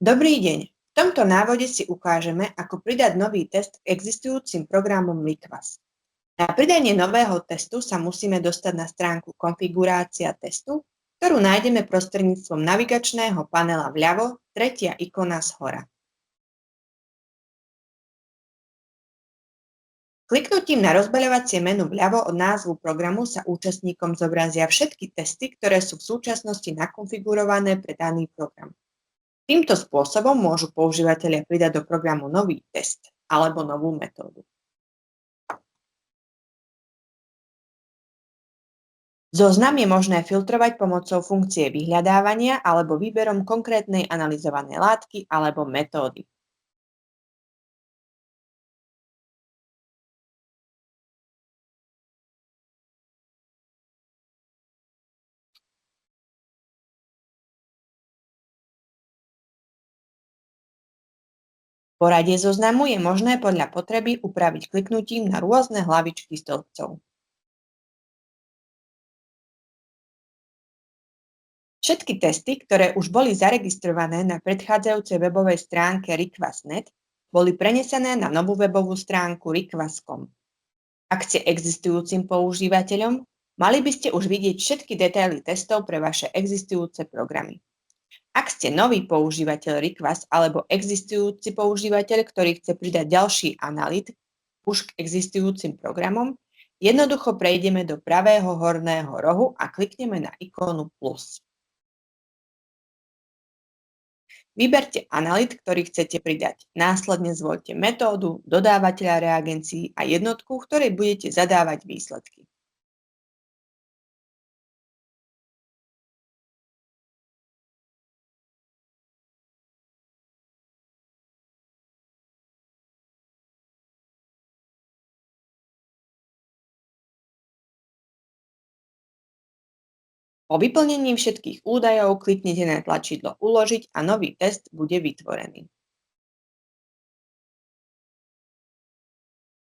Dobrý deň. V tomto návode si ukážeme, ako pridať nový test k existujúcim programom Liquas. Na pridanie nového testu sa musíme dostať na stránku Konfigurácia testu, ktorú nájdeme prostredníctvom navigačného panela vľavo, tretia ikona zhora. Kliknutím na rozbaľovacie menu vľavo od názvu programu sa účastníkom zobrazia všetky testy, ktoré sú v súčasnosti nakonfigurované pre daný program. Týmto spôsobom môžu používatelia pridať do programu nový test alebo novú metódu. Zoznam je možné filtrovať pomocou funkcie vyhľadávania alebo výberom konkrétnej analyzovanej látky alebo metódy. Poradie zoznamu je možné podľa potreby upraviť kliknutím na rôzne hlavičky stĺpcov. Všetky testy, ktoré už boli zaregistrované na predchádzajúcej webovej stránke Request.net, boli prenesené na novú webovú stránku Request.com. Ak ste existujúcim používateľom, mali by ste už vidieť všetky detaily testov pre vaše existujúce programy. Ak ste nový používateľ Request alebo existujúci používateľ, ktorý chce pridať ďalší analyt už k existujúcim programom, jednoducho prejdeme do pravého horného rohu a klikneme na ikonu plus. Vyberte analyt, ktorý chcete pridať. Následne zvoľte metódu, dodávateľa reagencií a jednotku, ktorej budete zadávať výsledky. Po vyplnení všetkých údajov kliknite na tlačidlo Uložiť a nový test bude vytvorený.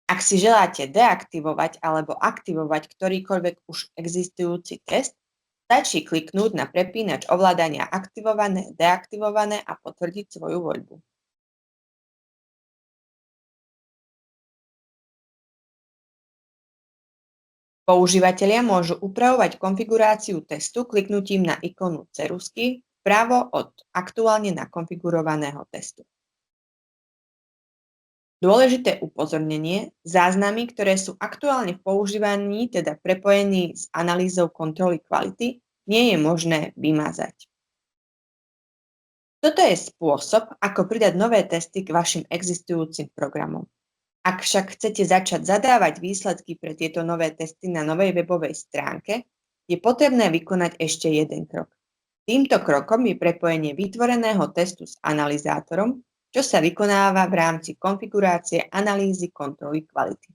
Ak si želáte deaktivovať alebo aktivovať ktorýkoľvek už existujúci test, stačí kliknúť na prepínač ovládania aktivované, deaktivované a potvrdiť svoju voľbu. Používatelia môžu upravovať konfiguráciu testu kliknutím na ikonu ceruzky vpravo od aktuálne nakonfigurovaného testu. Dôležité upozornenie: záznamy, ktoré sú aktuálne v používaní, teda prepojení s analýzou kontroly kvality, nie je možné vymazať. Toto je spôsob, ako pridať nové testy k vašim existujúcim programom. Ak však chcete začať zadávať výsledky pre tieto nové testy na novej webovej stránke, je potrebné vykonať ešte jeden krok. Týmto krokom je prepojenie vytvoreného testu s analyzátorom, čo sa vykonáva v rámci konfigurácie analýzy kontroly kvality.